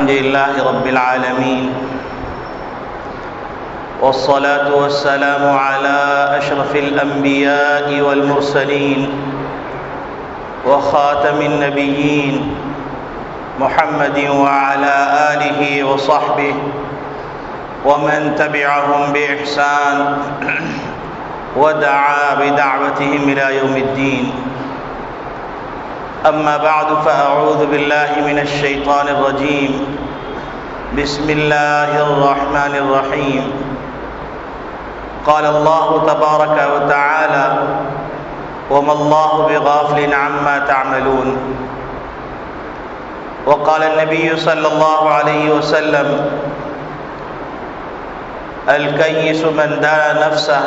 الحمد لله رب العالمين والصلاة والسلام على أشرف الأنبياء والمرسلين وخاتم النبيين محمد وعلى آله وصحبه ومن تبعهم بإحسان ودعا بدعوتهم إلى يوم الدين. أما بعد فأعوذ بالله من الشيطان الرجيم. بسم الله الرحمن الرحيم. قال الله تبارك وتعالى: وما الله بغافل عما تعملون. وقال النبي صلى الله عليه وسلم: الكيس من دان نفسه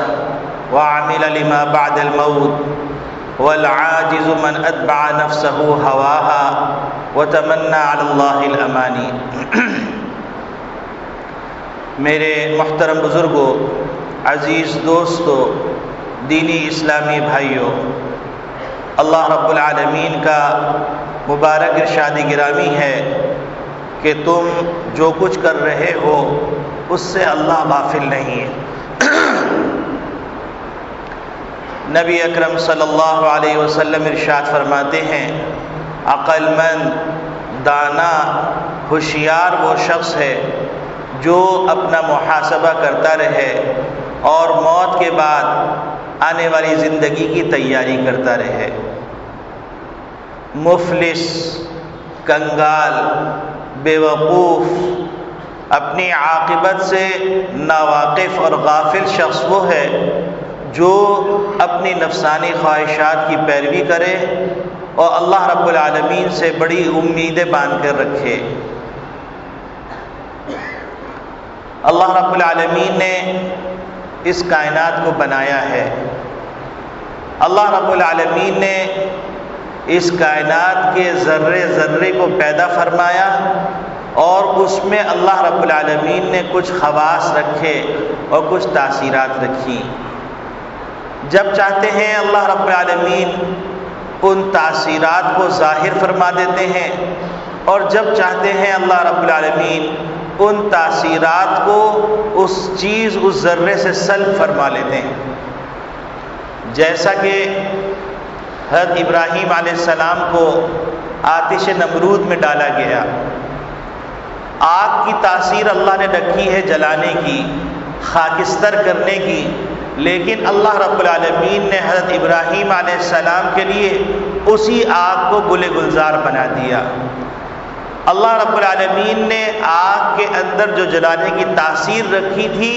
وعمل لما بعد الموت والعاجز من اتبع نفسه هواها وتمنى على الله الاماني. میرے محترم بزرگوں، عزیز دوستوں، دینی اسلامی بھائیوں، اللہ رب العالمین کا مبارک ارشاد گرامی ہے کہ تم جو کچھ کر رہے ہو اس سے اللہ غافل نہیں ہے. نبی اکرم صلی اللہ علیہ وسلم ارشاد فرماتے ہیں: عقل مند، دانا، ہوشیار وہ شخص ہے جو اپنا محاسبہ کرتا رہے اور موت کے بعد آنے والی زندگی کی تیاری کرتا رہے. مفلس، کنگال، بیوقوف، اپنی عاقبت سے ناواقف اور غافل شخص وہ ہے جو اپنی نفسانی خواہشات کی پیروی کرے اور اللہ رب العالمین سے بڑی امیدیں باندھ کر رکھے. اللہ رب العالمین نے اس کائنات کو بنایا ہے. اللہ رب العالمین نے اس کائنات کے ذرے ذرے کو پیدا فرمایا اور اس میں اللہ رب العالمین نے کچھ خواص رکھے اور کچھ تاثیرات رکھی. جب چاہتے ہیں اللہ رب العالمین ان تاثیرات کو ظاہر فرما دیتے ہیں اور جب چاہتے ہیں اللہ رب العالمین ان تاثیرات کو اس ذرے سے سلب فرما لیتے ہیں. جیسا کہ حضرت ابراہیم علیہ السلام کو آتش نمرود میں ڈالا گیا، آگ کی تاثیر اللہ نے رکھی ہے جلانے کی، خاکستر کرنے کی، لیکن اللہ رب العالمین نے حضرت ابراہیم علیہ السلام کے لیے اسی آگ کو گل گلزار بنا دیا. اللہ رب العالمین نے آگ کے اندر جو جلانے کی تاثیر رکھی تھی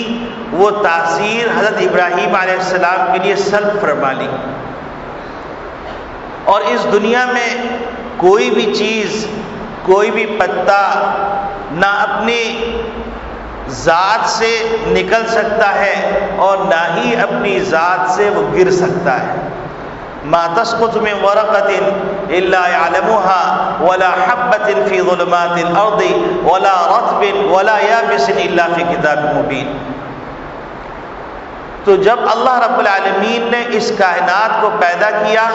وہ تاثیر حضرت ابراہیم علیہ السلام کے لیے سلب فرما لی. اور اس دنیا میں کوئی بھی چیز، کوئی بھی پتا نہ اپنی ذات سے نکل سکتا ہے اور نہ ہی اپنی ذات سے وہ گر سکتا ہے. ما تسقط من ورقة إلا يعلمها ولا حبة في ظلمات الأرض ولا رطب ولا يابس إلا في كتاب مبين. تو جب اللہ رب العالمین نے اس کائنات کو پیدا کیا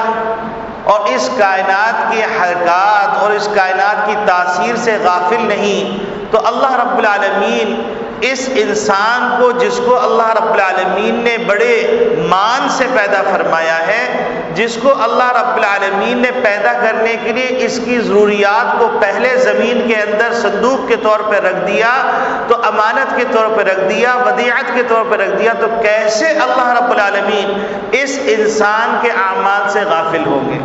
اور اس کائنات کی حرکات اور اس کائنات کی تاثیر سے غافل نہیں، تو اللہ رب العالمین اس انسان کو، جس کو اللہ رب العالمین نے بڑے مان سے پیدا فرمایا ہے، جس کو اللہ رب العالمین نے پیدا کرنے کے لیے اس کی ضروریات کو پہلے زمین کے اندر صندوق کے طور پہ رکھ دیا، تو امانت کے طور پہ رکھ دیا، ودیعت کے طور پہ رکھ دیا، تو کیسے اللہ رب العالمین اس انسان کے اعمال سے غافل ہوں گے؟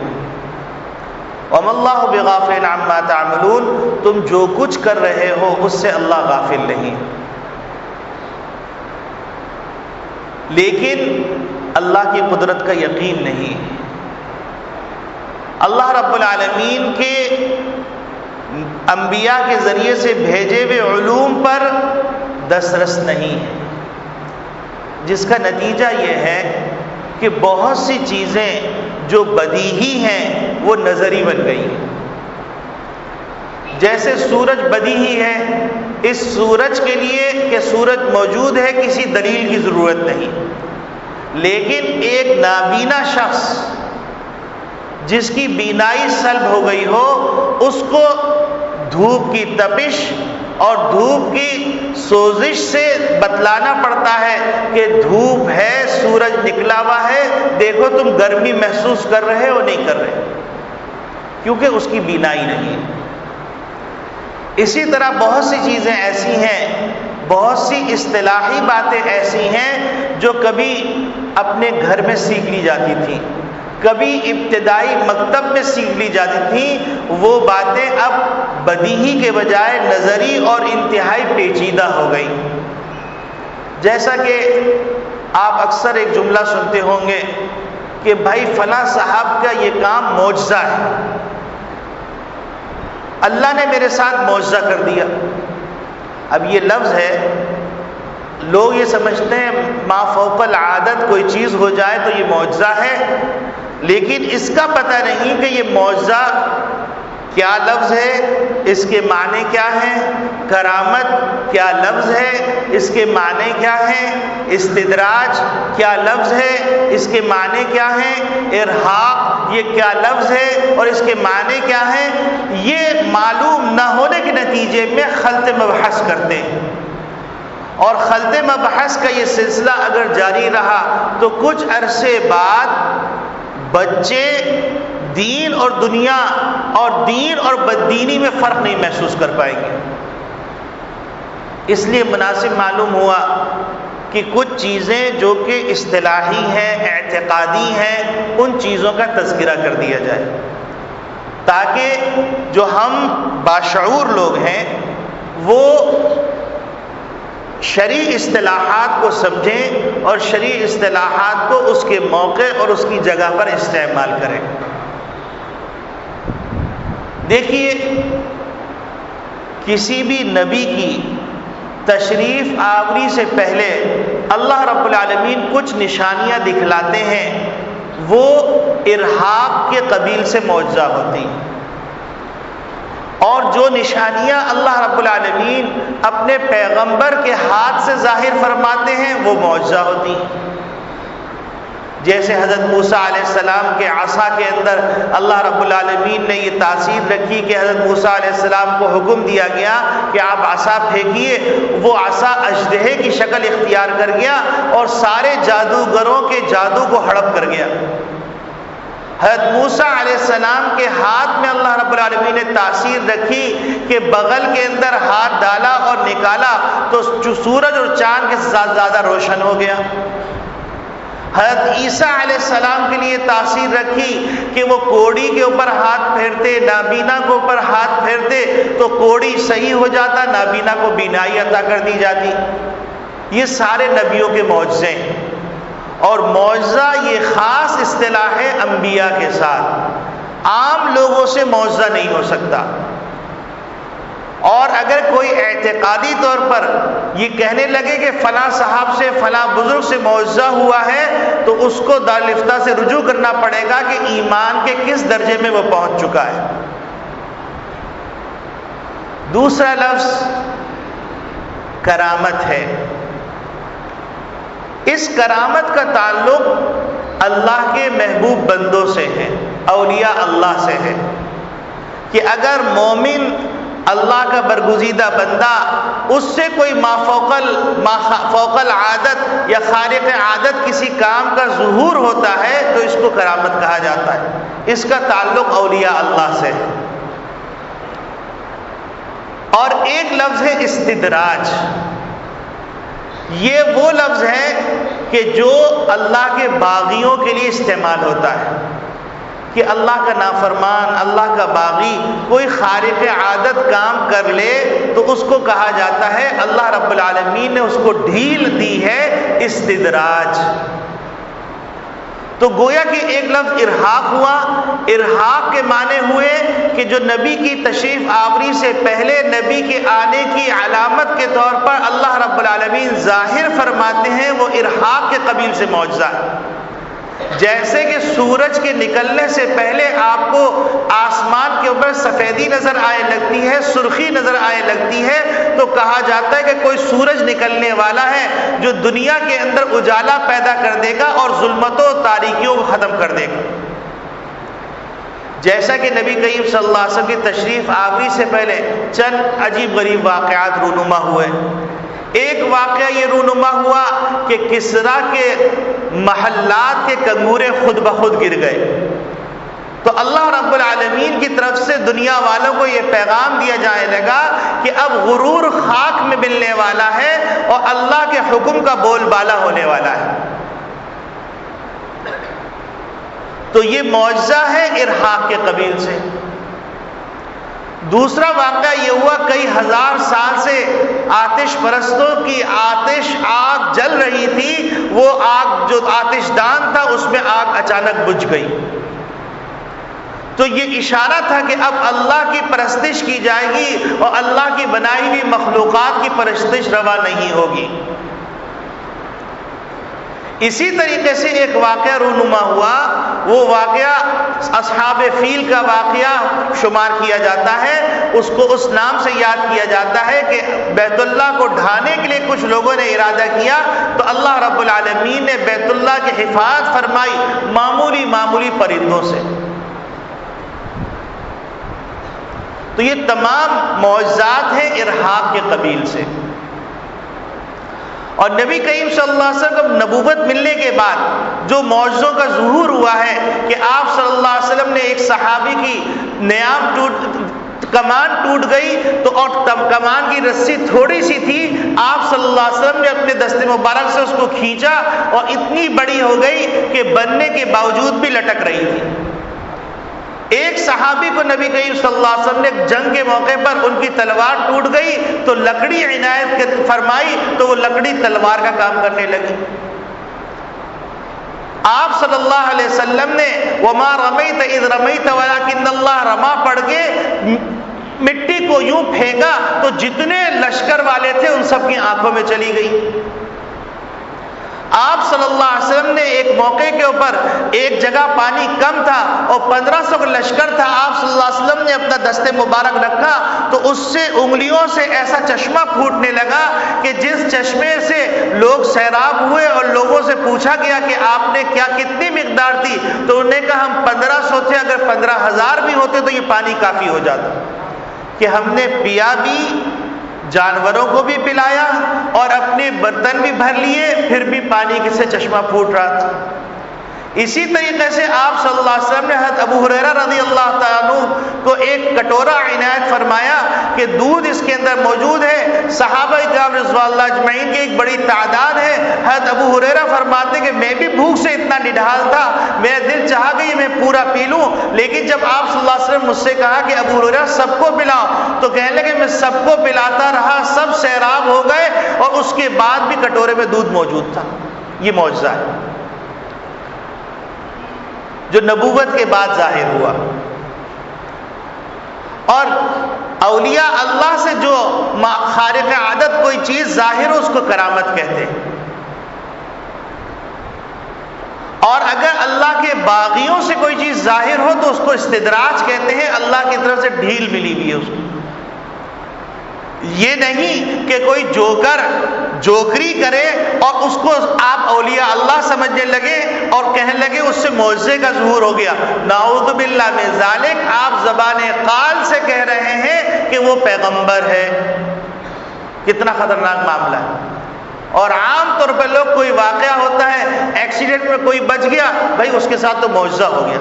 وَمَا اللَّهُ بِغَافِلٍ عَمَّا تَعْمَلُونَ. تم جو کچھ کر رہے ہو اس سے اللہ غافل نہیں. لیکن اللہ کی قدرت کا یقین نہیں. اللہ رب العالمین کے انبیاء کے ذریعے سے بھیجے ہوئے علوم پر دسترس نہیں ہے، جس کا نتیجہ یہ ہے کہ بہت سی چیزیں جو بدیہی ہیں وہ نظری بن گئی ہیں. جیسے سورج بدیہی ہے، اس سورج کے لیے کہ سورج موجود ہے کسی دلیل کی ضرورت نہیں، لیکن ایک نابینا شخص جس کی بینائی سلب ہو گئی ہو، اس کو دھوپ کی تپش اور دھوپ کی سوزش سے بتلانا پڑتا ہے کہ دھوپ ہے، سورج نکلا ہوا ہے، دیکھو تم گرمی محسوس کر رہے ہو نہیں کر رہے، کیونکہ اس کی بینائی نہیں ہے۔ اسی طرح بہت سی چیزیں ایسی ہیں، بہت سی اصطلاحی باتیں ایسی ہیں جو کبھی اپنے گھر میں سیکھ لی جاتی تھیں، کبھی ابتدائی مکتب میں سیکھ لی جاتی تھیں، وہ باتیں اب بدیہی کے بجائے نظری اور انتہائی پیچیدہ ہو گئی۔ جیسا کہ آپ اکثر ایک جملہ سنتے ہوں گے کہ بھائی فلاں صاحب کا یہ کام معجزہ ہے، اللہ نے میرے ساتھ معجزہ کر دیا۔ اب یہ لفظ ہے، لوگ یہ سمجھتے ہیں ما فوق العادت کوئی چیز ہو جائے تو یہ معجزہ ہے، لیکن اس کا پتہ نہیں کہ یہ معجزہ کیا لفظ ہے، اس کے معنی کیا ہیں، کرامت کیا لفظ ہے، اس کے معنی کیا ہیں، استدراج کیا لفظ ہے، اس کے معنی کیا ہیں، ارہاق یہ کیا لفظ ہے اور اس کے معنی کیا ہیں، یہ معلوم نہ ہونے کے نتیجے میں خلط مبحث کرتے ہیں۔ اور خلط مبحث کا یہ سلسلہ اگر جاری رہا تو کچھ عرصے بعد بچے دین اور دنیا اور دین اور بددینی میں فرق نہیں محسوس کر پائیں گے۔ اس لیے مناسب معلوم ہوا کہ کچھ چیزیں جو کہ اصطلاحی ہیں، اعتقادی ہیں، ان چیزوں کا تذکرہ کر دیا جائے تاکہ جو ہم باشعور لوگ ہیں وہ شرعی اصطلاحات کو سمجھیں اور شرعی اصطلاحات کو اس کے موقع اور اس کی جگہ پر استعمال کریں۔ دیکھیے، کسی بھی نبی کی تشریف آوری سے پہلے اللہ رب العالمین کچھ نشانیاں دکھلاتے ہیں، وہ ارہاب کے قبیل سے معجزہ ہوتی ہیں، اور جو نشانیاں اللہ رب العالمین اپنے پیغمبر کے ہاتھ سے ظاہر فرماتے ہیں وہ معجزہ ہوتی ہیں۔ جیسے حضرت موسیٰ علیہ السلام کے عصا کے اندر اللہ رب العالمین نے یہ تاثیر رکھی کہ حضرت موسیٰ علیہ السلام کو حکم دیا گیا کہ آپ عصا پھینکیے، وہ عصا اژدہے کی شکل اختیار کر گیا اور سارے جادوگروں کے جادو کو ہڑپ کر گیا۔ حضرت موسیٰ علیہ السلام کے ہاتھ میں اللہ رب العالمین نے تاثیر رکھی کہ بغل کے اندر ہاتھ ڈالا اور نکالا تو سورج اور چاند کے ساتھ زیادہ روشن ہو گیا۔ حضرت عیسیٰ علیہ السلام کے لیے تاثیر رکھی کہ وہ کوڑی کے اوپر ہاتھ پھیرتے، نابینا کے اوپر ہاتھ پھیرتے تو کوڑی صحیح ہو جاتا، نابینا کو بینائی عطا کر دی جاتی۔ یہ سارے نبیوں کے معجزے ہیں، اور معجزہ یہ خاص اصطلاح ہے انبیاء کے ساتھ، عام لوگوں سے معجزہ نہیں ہو سکتا۔ اور اگر کوئی اعتقادی طور پر یہ کہنے لگے کہ فلاں صاحب سے، فلاں بزرگ سے معجزہ ہوا ہے تو اس کو دارالفتہ سے رجوع کرنا پڑے گا کہ ایمان کے کس درجے میں وہ پہنچ چکا ہے۔ دوسرا لفظ کرامت ہے۔ اس کرامت کا تعلق اللہ کے محبوب بندوں سے ہے، اولیاء اللہ سے ہے، کہ اگر مومن اللہ کا برگزیدہ بندہ اس سے کوئی فوق العادت یا خارق عادت کسی کام کا ظہور ہوتا ہے تو اس کو کرامت کہا جاتا ہے۔ اس کا تعلق اولیاء اللہ سے ہے۔ اور ایک لفظ ہے استدراج۔ یہ وہ لفظ ہے کہ جو اللہ کے باغیوں کے لیے استعمال ہوتا ہے، کہ اللہ کا نافرمان، اللہ کا باغی کوئی خارق عادت کام کر لے تو اس کو کہا جاتا ہے اللہ رب العالمین نے اس کو ڈھیل دی ہے، استدراج۔ تو گویا کہ ایک لفظ ارہاق ہوا۔ ارہاق کے معنی ہوئے کہ جو نبی کی تشریف آوری سے پہلے نبی کے آنے کی علامت کے طور پر اللہ رب العالمین ظاہر فرماتے ہیں، وہ ارہاق کے قبیل سے معجزہ ہے۔ جیسے کہ سورج کے نکلنے سے پہلے آپ کو آسمان کے اوپر سفیدی نظر آنے لگتی ہے، سرخی نظر آنے لگتی ہے، تو کہا جاتا ہے کہ کوئی سورج نکلنے والا ہے جو دنیا کے اندر اجالا پیدا کر دے گا اور ظلمتوں و تاریکیوں کو ختم کر دے گا۔ جیسا کہ نبی کریم صلی اللہ علیہ وسلم کی تشریف آوری سے پہلے چند عجیب غریب واقعات رونما ہوئے۔ ایک واقعہ یہ رونما ہوا کہ کسریٰ کے محلات کے کنگورے خود بخود گر گئے، تو اللہ رب العالمین کی طرف سے دنیا والوں کو یہ پیغام دیا جانے لگا کہ اب غرور خاک میں ملنے والا ہے اور اللہ کے حکم کا بول بالا ہونے والا ہے۔ تو یہ معجزہ ہے ارحاق کے قبیل سے۔ دوسرا واقعہ یہ ہوا، کئی ہزار سال سے آتش پرستوں کی آگ جل رہی تھی، وہ آگ جو آتش دان تھا اس میں آگ اچانک بجھ گئی، تو یہ اشارہ تھا کہ اب اللہ کی پرستش کی جائے گی اور اللہ کی بنائی ہوئی مخلوقات کی پرستش روا نہیں ہوگی۔ اسی طریقے سے ایک واقعہ رونما ہوا، وہ واقعہ اصحاب فیل کا واقعہ شمار کیا جاتا ہے، اس کو اس نام سے یاد کیا جاتا ہے کہ بیت اللہ کو ڈھانے کے لیے کچھ لوگوں نے ارادہ کیا تو اللہ رب العالمین نے بیت اللہ کی حفاظت فرمائی معمولی پرندوں سے۔ تو یہ تمام معجزات ہیں ارحاق کے قبیل سے۔ اور نبی کریم صلی اللہ علیہ وسلم کو نبوت ملنے کے بعد جو معجزوں کا ظہور ہوا ہے کہ آپ صلی اللہ علیہ وسلم نے ایک صحابی کی کمان ٹوٹ گئی تو اور کمان کی رسی تھوڑی سی تھی، آپ صلی اللہ علیہ وسلم نے اپنے دست مبارک سے اس کو کھینچا اور اتنی بڑی ہو گئی کہ بننے کے باوجود بھی لٹک رہی تھی۔ ایک صحابی کو نبی کریم صلی اللہ علیہ وسلم نے جنگ کے موقع پر ان کی تلوار ٹوٹ گئی تو لکڑی عنایت فرمائی تو وہ لکڑی تلوار کا کام کرنے لگی۔ آپ صلی اللہ علیہ وسلم نے وما رمیت اذ رمیت ولکن اللہ رما پڑھ کے مٹی کو یوں پھینکا تو جتنے لشکر والے تھے ان سب کی آنکھوں میں چلی گئی۔ آپ صلی اللہ علیہ وسلم نے ایک موقع کے اوپر ایک جگہ پانی کم تھا اور 1500 کا لشکر تھا، آپ صلی اللہ علیہ وسلم نے اپنا دست مبارک رکھا تو اس سے انگلیوں سے ایسا چشمہ پھوٹنے لگا کہ جس چشمے سے لوگ سیراب ہوئے اور لوگوں سے پوچھا گیا کہ آپ نے کتنی مقدار تھی تو انہوں نے کہا ہم 1500 تھے، اگر 15000 بھی ہوتے تو یہ پانی کافی ہو جاتا، کہ ہم نے پیا بھی، جانوروں کو بھی پلایا اور اپنے برتن بھی بھر لیے، پھر بھی پانی سے چشمہ پھوٹ رہا تھا۔ اسی طریقے سے آپ صلی اللہ علیہ وسلم نے حضرت ابو ہریرہ رضی اللہ تعالیٰ عنہ کو ایک کٹورا عنایت فرمایا کہ دودھ اس کے اندر موجود ہے، صحابہ کرام رضوان اللہ اجمعین کی ایک بڑی تعداد ہے۔ حضرت ابو ہریرہ فرماتے کہ میں بھی بھوک سے اتنا نڈھال تھا، میرا دل چاہا کہ میں پورا پی لوں، لیکن جب آپ صلی اللہ علیہ وسلم مجھ سے کہا کہ ابو ہریرہ سب کو پلاؤ تو کہنے لگے میں سب کو پلاتا رہا، سب سیراب ہو گئے اور اس کے بعد بھی کٹورے میں دودھ موجود تھا۔ یہ معجزہ ہے جو نبوت کے بعد ظاہر ہوا۔ اور اولیاء اللہ سے جو خارق عادت کوئی چیز ظاہر ہو اس کو کرامت کہتے ہیں، اور اگر اللہ کے باغیوں سے کوئی چیز ظاہر ہو تو اس کو استدراج کہتے ہیں، اللہ کی طرف سے ڈھیل ملی ہوئی ہے اس کو۔ یہ نہیں کہ کوئی جوکر جوکری کرے اور اس کو آپ اولیاء اللہ سمجھنے لگے اور کہنے لگے اس سے معجزے کا ظہور ہو گیا، نعوذ باللہ من ذالک۔ آپ زبان قال سے کہہ رہے ہیں کہ وہ پیغمبر ہے، کتنا خطرناک معاملہ ہے۔ اور عام طور پہ لوگ کوئی واقعہ ہوتا ہے، ایکسیڈنٹ میں کوئی بچ گیا، بھائی اس کے ساتھ تو معجزہ ہو گیا،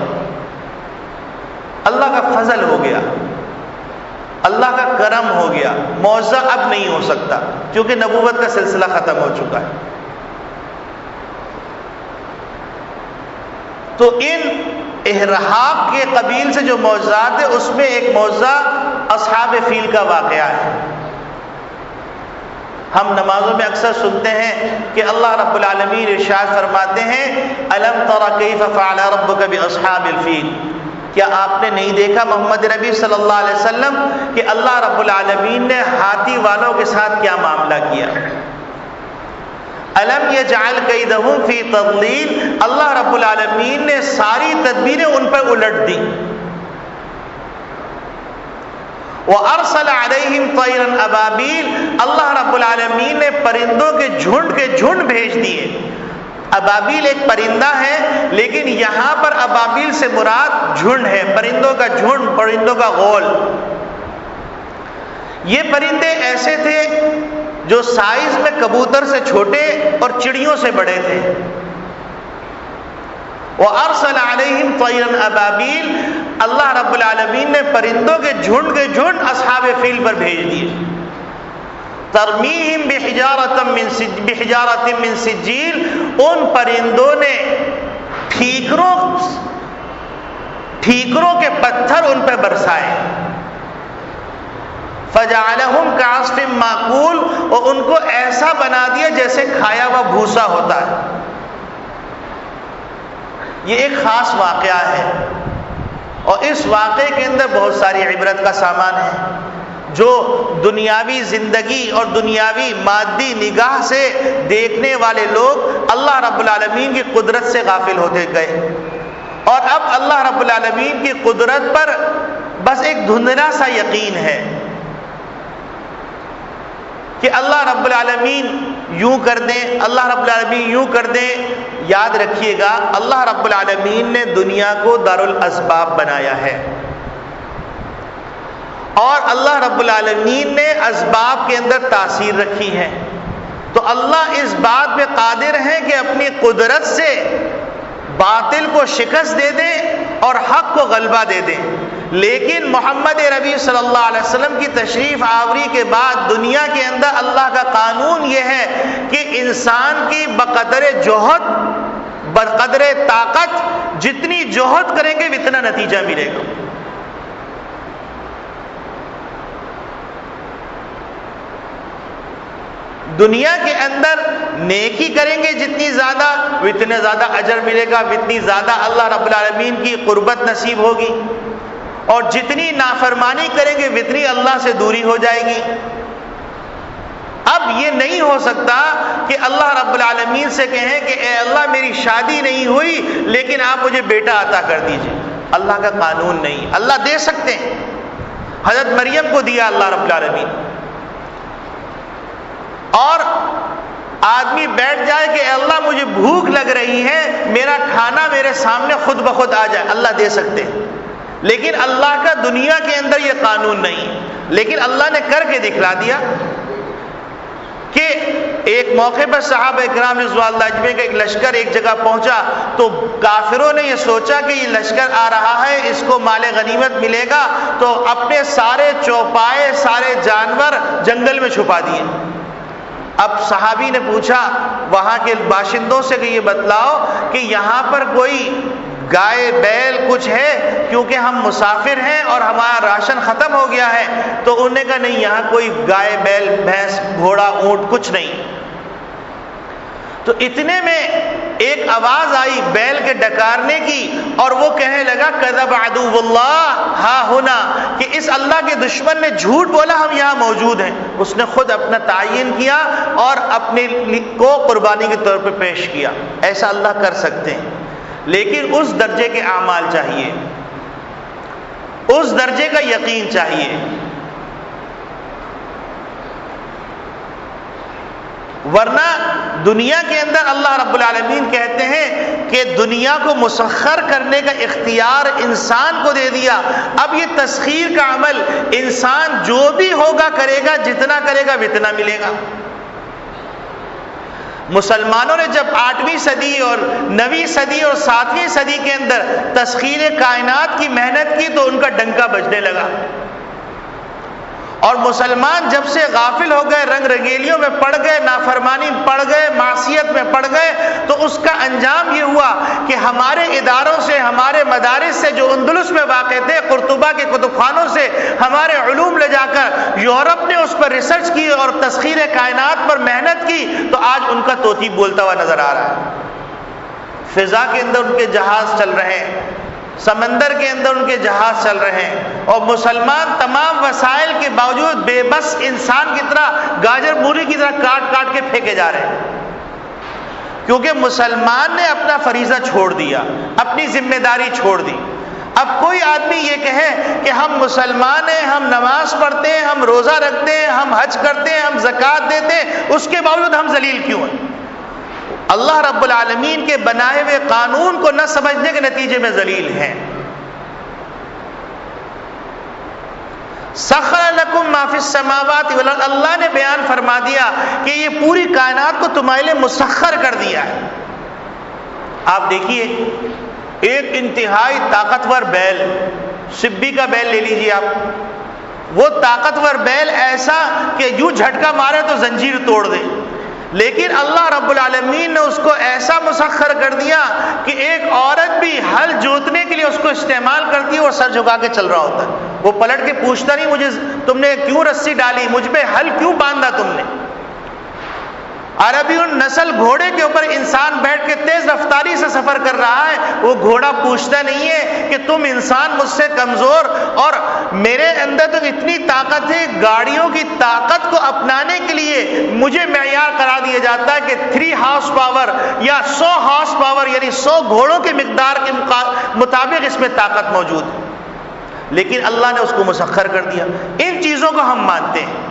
اللہ کا فضل ہو گیا، اللہ کا کرم ہو گیا، معجزہ اب نہیں ہو سکتا کیونکہ نبوت کا سلسلہ ختم ہو چکا ہے۔ تو ان احراق کے قبیل سے جو معجزات ہیں اس میں ایک معجزہ اصحاب فیل کا واقعہ ہے۔ ہم نمازوں میں اکثر سنتے ہیں کہ اللہ رب العالمین ارشاد فرماتے ہیں الم تر کیف فعل ربک باصحاب الفیل، کیا آپ نے نہیں دیکھا محمد نبی صلی اللہ علیہ وسلم کہ اللہ رب العالمین نے ہاتھی والوں کے ساتھ کیا معاملہ کیا؟ الم یجعل کیدہم فی تضلیل، اللہ رب العالمین نے ساری تدبیریں ان پر الٹ دی۔ وارسل علیہم طیرا ابابیل، اللہ رب العالمین نے پرندوں کے جھنڈ بھیج دیے۔ ابابیل ایک پرندہ ہے، لیکن یہاں پر ابابیل سے مراد جھنڈ ہے، پرندوں کا جھنڈ، پرندوں کا غول۔ یہ پرندے ایسے تھے جو سائز میں کبوتر سے چھوٹے اور چڑیوں سے بڑے تھے۔ وَأَرْسَلَ عَلَيْهِمْ طَيْرًا أَبَابِيلَ، اللہ رب العالمین نے پرندوں کے جھنڈ اصحاب فیل پر بھیج دیے۔ ترمیہم بحجارۃ من سجیل، ان پرندوں نے ٹھیکروں کے پتھر ان پہ برسائے۔ فجعلہم کعصف ماکول، اور ان کو ایسا بنا دیا جیسے کھایا ہوا بھوسا ہوتا ہے۔ یہ ایک خاص واقعہ ہے، اور اس واقعے کے اندر بہت ساری عبرت کا سامان ہے۔ جو دنیاوی زندگی اور دنیاوی مادی نگاہ سے دیکھنے والے لوگ اللہ رب العالمین کی قدرت سے غافل ہوتے گئے، اور اب اللہ رب العالمین کی قدرت پر بس ایک دھندلا سا یقین ہے کہ اللہ رب العالمین یوں کر دیں، اللہ رب العالمین یوں کر دیں۔ یاد رکھیے گا، اللہ رب العالمین نے دنیا کو دارالاسباب بنایا ہے، اور اللہ رب العالمین نے اسباب کے اندر تاثیر رکھی ہے، تو اللہ اس بات پہ قادر ہے کہ اپنی قدرت سے باطل کو شکست دے دے اور حق کو غلبہ دے دے۔ لیکن محمد ربی صلی اللہ علیہ وسلم کی تشریف آوری کے بعد دنیا کے اندر اللہ کا قانون یہ ہے کہ انسان کی بقدر جوہد، بقدر طاقت، جتنی جوہد کریں گے اتنا نتیجہ ملے گا۔ دنیا کے اندر نیکی کریں گے جتنی زیادہ، اتنے زیادہ اجر ملے گا، اتنی زیادہ اللہ رب العالمین کی قربت نصیب ہوگی، اور جتنی نافرمانی کریں گے اتنی اللہ سے دوری ہو جائے گی۔ اب یہ نہیں ہو سکتا کہ اللہ رب العالمین سے کہیں کہ اے اللہ میری شادی نہیں ہوئی لیکن آپ مجھے بیٹا عطا کر دیجئے۔ اللہ کا قانون نہیں، اللہ دے سکتے ہیں، حضرت مریم کو دیا اللہ رب العالمین۔ اور آدمی بیٹھ جائے کہ اے اللہ مجھے بھوک لگ رہی ہے، میرا کھانا میرے سامنے خود بخود آ جائے، اللہ دے سکتے ہیں، لیکن اللہ کا دنیا کے اندر یہ قانون نہیں۔ لیکن اللہ نے کر کے دکھلا دیا کہ ایک موقع پر صحابہ اکرام رضوان اللہ اجمعین کا ایک لشکر ایک جگہ پہنچا، تو کافروں نے یہ سوچا کہ یہ لشکر آ رہا ہے، اس کو مال غنیمت ملے گا، تو اپنے سارے چوپائے، سارے جانور جنگل میں چھپا دیے۔ اب صحابی نے پوچھا وہاں کے باشندوں سے کہ یہ بتلاؤ کہ یہاں پر کوئی گائے بیل کچھ ہے، کیونکہ ہم مسافر ہیں اور ہمارا راشن ختم ہو گیا ہے۔ تو انہوں نے کہا نہیں، یہاں کوئی گائے بیل بھینس گھوڑا اونٹ کچھ نہیں۔ تو اتنے میں ایک آواز آئی بیل کے ڈکارنے کی، اور وہ کہنے لگا کذب عدو اللہ ہا ہونا، کہ اس اللہ کے دشمن نے جھوٹ بولا، ہم یہاں موجود ہیں۔ اس نے خود اپنا تعین کیا اور اپنے کو قربانی کے طور پہ پیش کیا۔ ایسا اللہ کر سکتے ہیں، لیکن اس درجے کے اعمال چاہیے، اس درجے کا یقین چاہیے۔ ورنہ دنیا کے اندر اللہ رب العالمین کہتے ہیں کہ دنیا کو مسخر کرنے کا اختیار انسان کو دے دیا۔ اب یہ تسخیر کا عمل انسان جو بھی ہوگا کرے گا، جتنا کرے گا اتنا ملے گا۔ مسلمانوں نے جب 8ویں صدی اور 9ویں صدی اور 7ویں صدی کے اندر تسخیر کائنات کی محنت کی تو ان کا ڈنکا بجنے لگا، اور مسلمان جب سے غافل ہو گئے، رنگ رنگیلیوں میں پڑ گئے، نافرمانی پڑ گئے، معصیت میں پڑ گئے، تو اس کا انجام یہ ہوا کہ ہمارے اداروں سے، ہمارے مدارس سے جو اندلس میں واقع تھے، قرطبہ کے کتب خانوں سے ہمارے علوم لے جا کر یورپ نے اس پر ریسرچ کی اور تسخیر کائنات پر محنت کی، تو آج ان کا طوطی بولتا ہوا نظر آ رہا ہے۔ فضا کے اندر ان کے جہاز چل رہے ہیں، سمندر کے اندر ان کے جہاز چل رہے ہیں، اور مسلمان تمام وسائل کے باوجود بے بس انسان کی طرح، گاجر مولی کی طرح کاٹ کاٹ کے پھینکے جا رہے ہیں، کیونکہ مسلمان نے اپنا فریضہ چھوڑ دیا، اپنی ذمہ داری چھوڑ دی۔ اب کوئی آدمی یہ کہے کہ ہم مسلمان ہیں، ہم نماز پڑھتے ہیں، ہم روزہ رکھتے ہیں، ہم حج کرتے ہیں، ہم زکوٰۃ دیتے ہیں، اس کے باوجود ہم ذلیل کیوں ہیں؟ اللہ رب العالمین کے بنائے ہوئے قانون کو نہ سمجھنے کے نتیجے میں ذلیل ہیں۔ سخر لکم ما فی السماوات والارض، اللہ نے بیان فرما دیا کہ یہ پوری کائنات کو تمہارے لیے مسخر کر دیا ہے۔ آپ دیکھیے ایک انتہائی طاقتور بیل، سبی کا بیل لے لیجیے آپ، وہ طاقتور بیل ایسا کہ یوں جھٹکا مارے تو زنجیر توڑ دے، لیکن اللہ رب العالمین نے اس کو ایسا مسخر کر دیا کہ ایک عورت بھی ہل جوتنے کے لیے اس کو استعمال کرتی ہے اور سر جھکا کے چل رہا ہوتا ہے، وہ پلٹ کے پوچھتا نہیں مجھے تم نے کیوں رسی ڈالی، مجھ پہ ہل کیوں باندھا تم نے۔ عربی نسل گھوڑے کے اوپر انسان بیٹھ کے تیز رفتاری سے سفر کر رہا ہے، وہ گھوڑا پوچھتا نہیں ہے کہ تم انسان مجھ سے کمزور اور میرے اندر تو اتنی طاقت ہے، گاڑیوں کی طاقت کو اپنانے کے لیے مجھے معیار قرار دیا جاتا ہے کہ 3 ہارس پاور یا 100 ہارس پاور یعنی 100 گھوڑوں کے مقدار کے مطابق اس میں طاقت موجود ہے، لیکن اللہ نے اس کو مسخر کر دیا۔ ان چیزوں کو ہم مانتے ہیں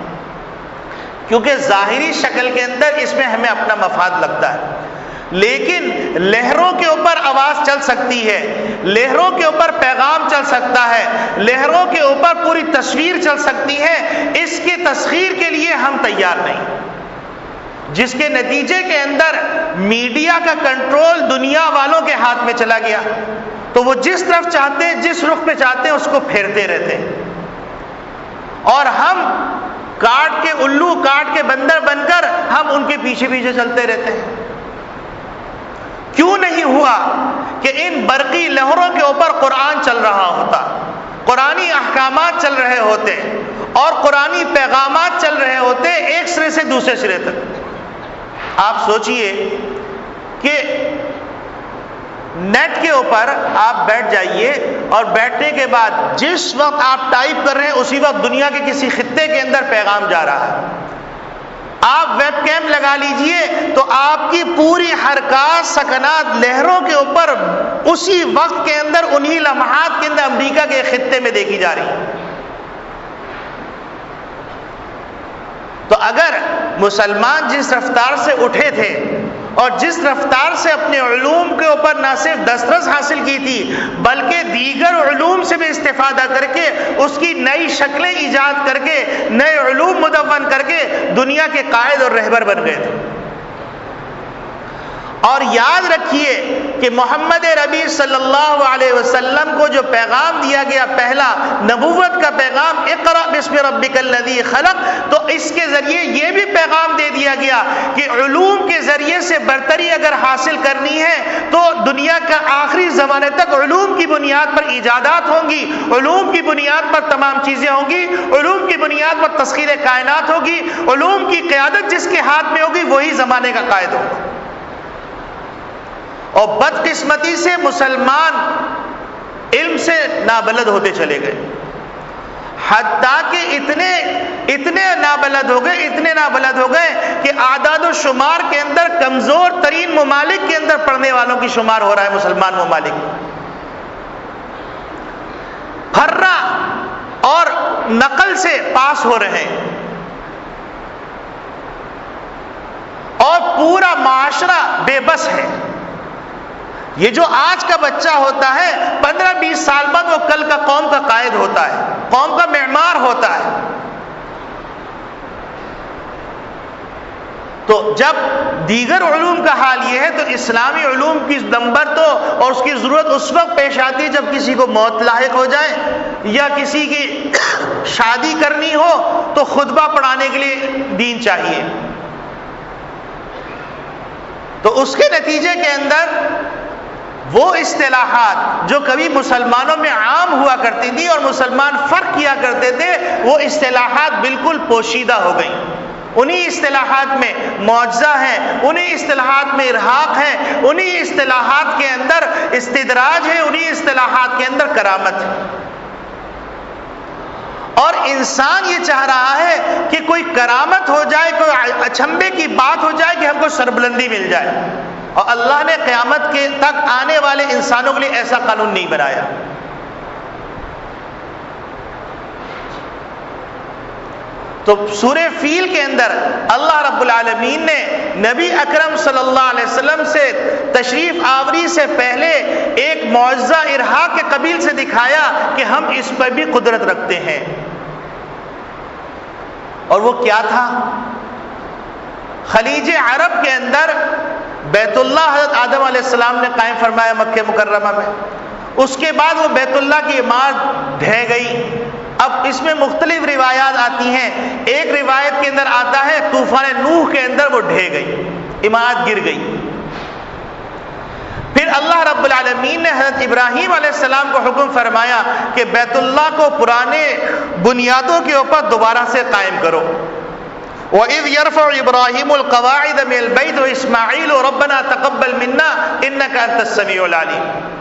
کیونکہ ظاہری شکل کے اندر اس میں ہمیں اپنا مفاد لگتا ہے، لیکن لہروں کے اوپر آواز چل سکتی ہے، لہروں کے اوپر پیغام چل سکتا ہے، لہروں کے اوپر پوری تصویر چل سکتی ہے، اس کی تسخیر کے لیے ہم تیار نہیں، جس کے نتیجے کے اندر میڈیا کا کنٹرول دنیا والوں کے ہاتھ میں چلا گیا، تو وہ جس طرف چاہتے ہیں، جس رخ پہ چاہتے ہیں اس کو پھیرتے رہتے ہیں، اور ہم کاٹ کے الو، کاٹ کے بندر بن کر ہم ان کے پیچھے پیچھے چلتے رہتے ہیں۔ کیوں نہیں ہوا کہ ان برقی لہروں کے اوپر قرآن چل رہا ہوتا، قرآنی احکامات چل رہے ہوتے اور قرآنی پیغامات چل رہے ہوتے ایک سرے سے دوسرے سرے تک۔ آپ سوچئے کہ نیٹ کے اوپر آپ بیٹھ جائیے اور بیٹھنے کے بعد جس وقت آپ ٹائپ کر رہے ہیں اسی وقت دنیا کے کسی خطے کے اندر پیغام جا رہا ہے۔ آپ ویب کیم لگا لیجئے تو آپ کی پوری حرکات سکنات لہروں کے اوپر اسی وقت کے اندر انہی لمحات کے اندر امریکہ کے خطے میں دیکھی جا رہی ہے۔ تو اگر مسلمان جس رفتار سے اٹھے تھے اور جس رفتار سے اپنے علوم کے اوپر نہ صرف دسترس حاصل کی تھی بلکہ دیگر علوم سے بھی استفادہ کر کے اس کی نئی شکلیں ایجاد کر کے نئے علوم مدون کر کے دنیا کے قائد اور رہبر بن گئے تھے۔ اور یاد رکھیے کہ محمد ربی صلی اللہ علیہ وسلم کو جو پیغام دیا گیا، پہلا نبوت کا پیغام، اقرأ باسم ربک الذی خلق، تو اس کے ذریعے یہ بھی پیغام دے دیا گیا کہ علوم کے ذریعے سے برتری اگر حاصل کرنی ہے تو دنیا کا آخری زمانے تک علوم کی بنیاد پر ایجادات ہوں گی، علوم کی بنیاد پر تمام چیزیں ہوں گی، علوم کی بنیاد پر تسخیر کائنات ہوگی، علوم کی قیادت جس کے ہاتھ میں ہوگی وہی زمانے کا قائد ہوگا۔ اور بدقسمتی سے مسلمان علم سے نابلد ہوتے چلے گئے، حتیٰ کہ اتنے نابلد ہو گئے، اتنے نابلد ہو گئے کہ اعداد و شمار کے اندر کمزور ترین ممالک کے اندر پڑھنے والوں کی شمار ہو رہا ہے مسلمان ممالک، پھرا اور نقل سے پاس ہو رہے ہیں، اور پورا معاشرہ بے بس ہے۔ یہ جو آج کا بچہ ہوتا ہے 15-20 سال بعد وہ کل کا قوم کا قائد ہوتا ہے، قوم کا معمار ہوتا ہے۔ تو جب دیگر علوم کا حال یہ ہے تو اسلامی علوم کی نمبر تو اور اس کی ضرورت اس وقت پیش آتی ہے جب کسی کو موت لاحق ہو جائے یا کسی کی شادی کرنی ہو تو خطبہ پڑھانے کے لیے دین چاہیے۔ تو اس کے نتیجے کے اندر وہ اصطلاحات جو کبھی مسلمانوں میں عام ہوا کرتی تھی اور مسلمان فرق کیا کرتے تھے، وہ اصطلاحات بالکل پوشیدہ ہو گئیں۔ انہی اصطلاحات میں معجزہ ہے، انہی اصطلاحات میں ارہاق ہے، انہی اصطلاحات کے اندر استدراج ہے، انہی اصطلاحات کے اندر کرامت ہے۔ اور انسان یہ چاہ رہا ہے کہ کوئی کرامت ہو جائے، کوئی اچنبے کی بات ہو جائے کہ ہم کو سربلندی مل جائے، اور اللہ نے قیامت کے تک آنے والے انسانوں کے لیے ایسا قانون نہیں بنایا۔ تو تو سورہ فیل کے اندر اللہ رب العالمین نے نبی اکرم صلی اللہ علیہ وسلم سے تشریف آوری سے پہلے ایک معجزہ ارحاق کے قبیل سے دکھایا کہ ہم اس پر بھی قدرت رکھتے ہیں. اور وہ کیا تھا؟ خلیج عرب کے اندر بیت اللہ حضرت آدم علیہ السلام نے قائم فرمایا مکہ مکرمہ میں. اس کے بعد وہ بیت اللہ کی عمارت ڈھہ گئی. اب اس میں مختلف روایات آتی ہیں. ایک روایت کے اندر آتا ہے طوفان نوح کے اندر وہ ڈھہ گئی، عمارت گر گئی. پھر اللہ رب العالمین نے حضرت ابراہیم علیہ السلام کو حکم فرمایا کہ بیت اللہ کو پرانے بنیادوں کے اوپر دوبارہ سے قائم کرو. وَإِذْ يَرْفَعُ إِبْرَاهِيمُ الْقَوَاعِدَ مِنَ الْبَيْتِ وَإِسْمَاعِيلُ رَبَّنَا تَقَبَّلْ مِنَّا إِنَّكَ أَنْتَ السَّمِيعُ الْعَلِيمُ.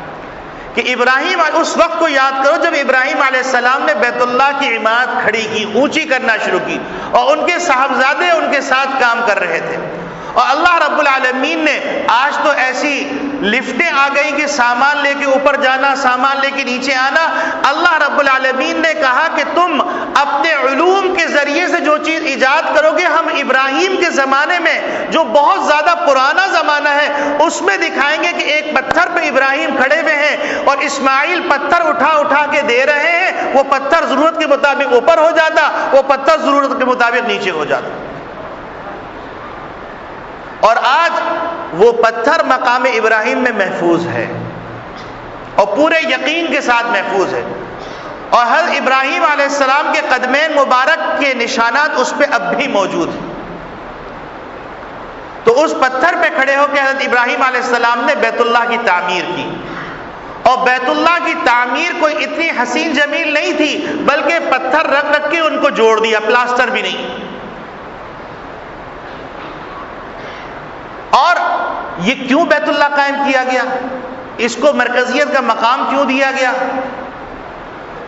کہ ابراہیم اس وقت کو یاد کرو جب ابراہیم علیہ السلام نے بیت اللہ کی عمارت کھڑی کی، اونچی کرنا شروع کی، اور ان کے صاحبزادے ان کے ساتھ کام کر رہے تھے. اور اللہ رب العالمین نے آج تو ایسی لفٹیں آ گئی کہ سامان لے کے اوپر جانا، سامان لے کے نیچے آنا. اللہ رب العالمین نے کہا کہ تم اپنے علوم کے ذریعے سے جو چیز ایجاد کرو گے، ہم ابراہیم کے زمانے میں جو بہت زیادہ پرانا زمانہ ہے اس میں دکھائیں گے کہ ایک پتھر پہ ابراہیم کھڑے ہوئے ہیں اور اسماعیل پتھر اٹھا اٹھا کے دے رہے ہیں. وہ پتھر ضرورت کے مطابق اوپر ہو جاتا، وہ پتھر ضرورت کے مطابق نیچے ہو جاتا. اور آج وہ پتھر مقام ابراہیم میں محفوظ ہے اور پورے یقین کے ساتھ محفوظ ہے. اور حضرت ابراہیم علیہ السلام کے قدمین مبارک کے نشانات اس پہ اب بھی موجود ہیں. تو اس پتھر پہ کھڑے ہو کے حضرت ابراہیم علیہ السلام نے بیت اللہ کی تعمیر کی. اور بیت اللہ کی تعمیر کوئی اتنی حسین جمیل نہیں تھی، بلکہ پتھر رکھ رکھ کے ان کو جوڑ دیا، پلاسٹر بھی نہیں. اور یہ کیوں بیت اللہ قائم کیا گیا؟ اس کو مرکزیت کا مقام کیوں دیا گیا؟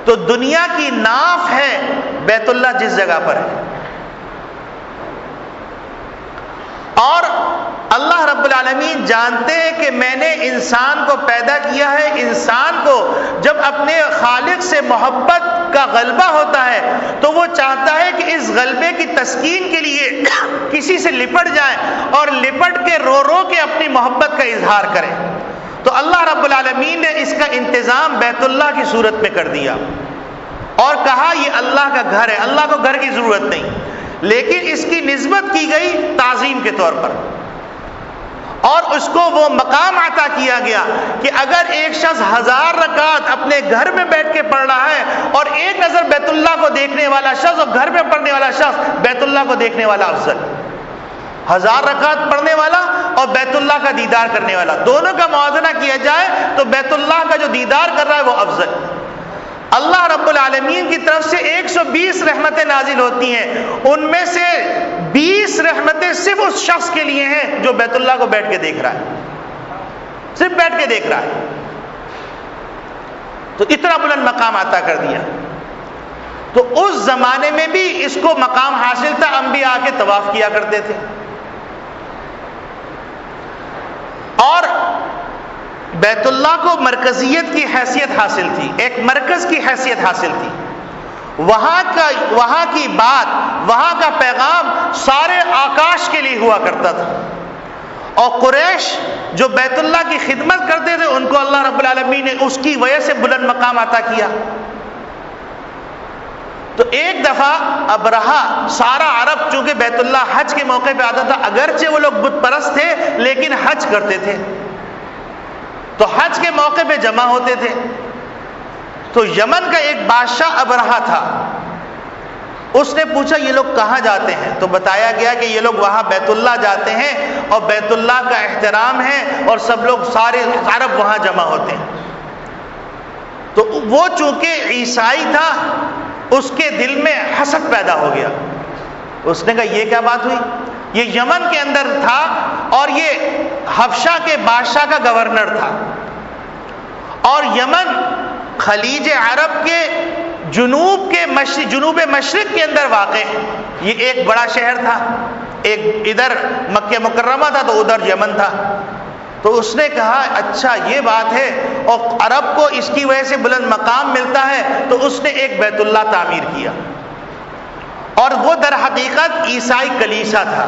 تو دنیا کی ناف ہے بیت اللہ جس جگہ پر ہے. اور اللہ رب العالمین جانتے ہیں کہ میں نے انسان کو پیدا کیا ہے. انسان کو جب اپنے خالق سے محبت کا غلبہ ہوتا ہے تو وہ چاہتا ہے کہ اس غلبے کی تسکین کے لیے کسی سے لپٹ جائے اور لپٹ کے رو رو کے اپنی محبت کا اظہار کرے. تو اللہ رب العالمین نے اس کا انتظام بیت اللہ کی صورت میں کر دیا اور کہا یہ اللہ کا گھر ہے. اللہ کو گھر کی ضرورت نہیں، لیکن اس کی نسبت کی گئی تعظیم کے طور پر. اور اس کو وہ مقام عطا کیا گیا کہ اگر ایک شخص 1000 رکعت اپنے گھر میں بیٹھ کے پڑھ رہا ہے اور ایک نظر بیت اللہ کو دیکھنے والا شخص اور گھر میں پڑھنے والا شخص، بیت اللہ کو دیکھنے والا افضل. 1000 رکعت پڑھنے والا اور بیت اللہ کا دیدار کرنے والا، دونوں کا موازنہ کیا جائے تو بیت اللہ کا جو دیدار کر رہا ہے وہ افضل. اللہ رب العالمین کی طرف سے 120 رحمتیں نازل ہوتی ہیں، ان میں سے 20 رحمتیں صرف اس شخص کے لیے ہیں جو بیت اللہ کو بیٹھ کے دیکھ رہا ہے، صرف بیٹھ کے دیکھ رہا ہے. تو اتنا بلند مقام عطا کر دیا. تو اس زمانے میں بھی اس کو مقام حاصل تھا، انبیاء کے طواف کیا کرتے تھے. اور بیت اللہ کو مرکزیت کی حیثیت حاصل تھی، ایک مرکز کی حیثیت حاصل تھی. وہاں کی بات، وہاں کا پیغام سارے آکاش کے لیے ہوا کرتا تھا. اور قریش جو بیت اللہ کی خدمت کرتے تھے ان کو اللہ رب العالمین نے اس کی وجہ سے بلند مقام عطا کیا. تو ایک دفعہ ابرہہ سارا عرب چونکہ بیت اللہ حج کے موقع پہ آتا تھا، اگرچہ وہ لوگ بت پرست تھے لیکن حج کرتے تھے، تو حج کے موقع پہ جمع ہوتے تھے. تو یمن کا ایک بادشاہ ابرہہ تھا، اس نے پوچھا یہ لوگ کہاں جاتے ہیں؟ تو بتایا گیا کہ یہ لوگ وہاں بیت اللہ جاتے ہیں اور بیت اللہ کا احترام ہے اور سب لوگ سارے عرب وہاں جمع ہوتے ہیں. تو وہ چونکہ عیسائی تھا اس کے دل میں حسد پیدا ہو گیا. اس نے کہا یہ کیا بات ہوئی؟ یہ یمن کے اندر تھا اور یہ حبشہ کے بادشاہ کا گورنر تھا، اور یمن خلیج عرب کے جنوب مشرق کے اندر واقع ہے. یہ ایک بڑا شہر تھا، ایک ادھر مکہ مکرمہ تھا تو ادھر یمن تھا. تو اس نے کہا اچھا یہ بات ہے اور عرب کو اس کی وجہ سے بلند مقام ملتا ہے، تو اس نے ایک بیت اللہ تعمیر کیا. اور وہ در حقیقت عیسائی کلیسا تھا،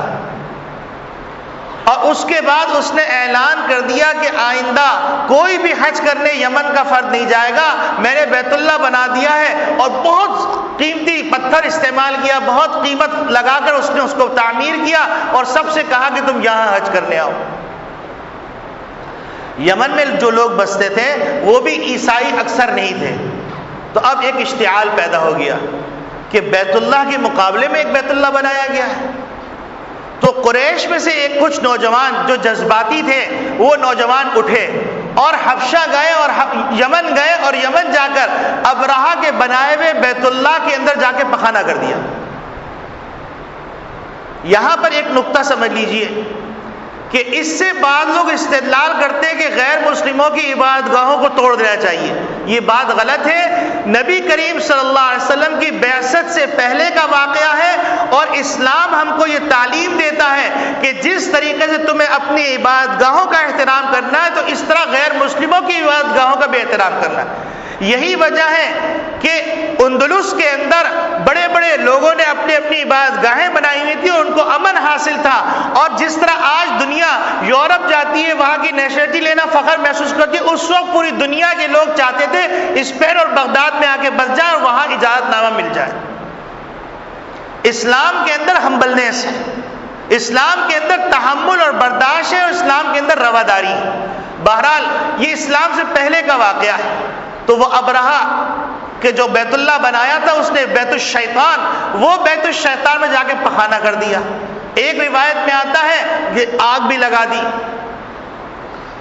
اور اس کے بعد اس نے اعلان کر دیا کہ آئندہ کوئی بھی حج کرنے یمن کا فرد نہیں جائے گا، میں نے بیت اللہ بنا دیا ہے، اور بہت قیمتی پتھر استعمال کیا، بہت قیمت لگا کر اس نے اس کو تعمیر کیا، اور سب سے کہا کہ تم یہاں حج کرنے آؤ۔ یمن میں جو لوگ بستے تھے وہ بھی عیسائی اکثر نہیں تھے، تو اب ایک اشتعال پیدا ہو گیا کہ بیت اللہ کے مقابلے میں ایک بیت اللہ بنایا گیا ہے۔ تو قریش میں سے ایک کچھ نوجوان جو جذباتی تھے وہ نوجوان اٹھے اور حبشہ گئے اور یمن گئے، اور یمن جا کر ابرہہ کے بنائے ہوئے بیت اللہ کے اندر جا کے پخانہ کر دیا۔ یہاں پر ایک نقطہ سمجھ لیجئے کہ اس سے بعض لوگ استدلال کرتے ہیں کہ غیر مسلموں کی عبادت گاہوں کو توڑ دینا چاہیے۔ یہ بات غلط ہے۔ نبی کریم صلی اللہ علیہ وسلم کی بعثت سے پہلے کا واقعہ ہے، اور اسلام ہم کو یہ تعلیم دیتا ہے کہ جس طریقے سے تمہیں اپنی عبادت گاہوں کا احترام کرنا ہے تو اس طرح غیر مسلموں کی عبادت گاہوں کا بھی احترام کرنا ہے۔ یہی وجہ ہے کہ اندلس کے اندر بڑے بڑے لوگوں نے اپنی اپنی عبادت گاہیں بنائی ہوئی تھی، اور ان کو امن حاصل تھا، اور جس طرح آج دنیا یورپ جاتی ہے، وہاں کی نیشنلٹی لینا فخر محسوس کرتی ہے، اس وقت پوری دنیا کے لوگ چاہتے تھے اسپین اور بغداد میں آ کے بس جائیں اور وہاں اجازت نامہ مل جائے۔ اسلام کے اندر ہمبلنیس ہے، اسلام کے اندر تحمل اور برداشت ہے، اور اسلام کے اندر رواداری ہے۔ بہرحال یہ اسلام سے پہلے کا واقعہ ہے۔ تو وہ ابرہہ کہ جو بیت اللہ بنایا تھا اس نے بیت الشیطان، وہ بیت الشیطان میں جا کے پخانہ کر دیا۔ ایک روایت میں آتا ہے کہ آگ بھی لگا دی۔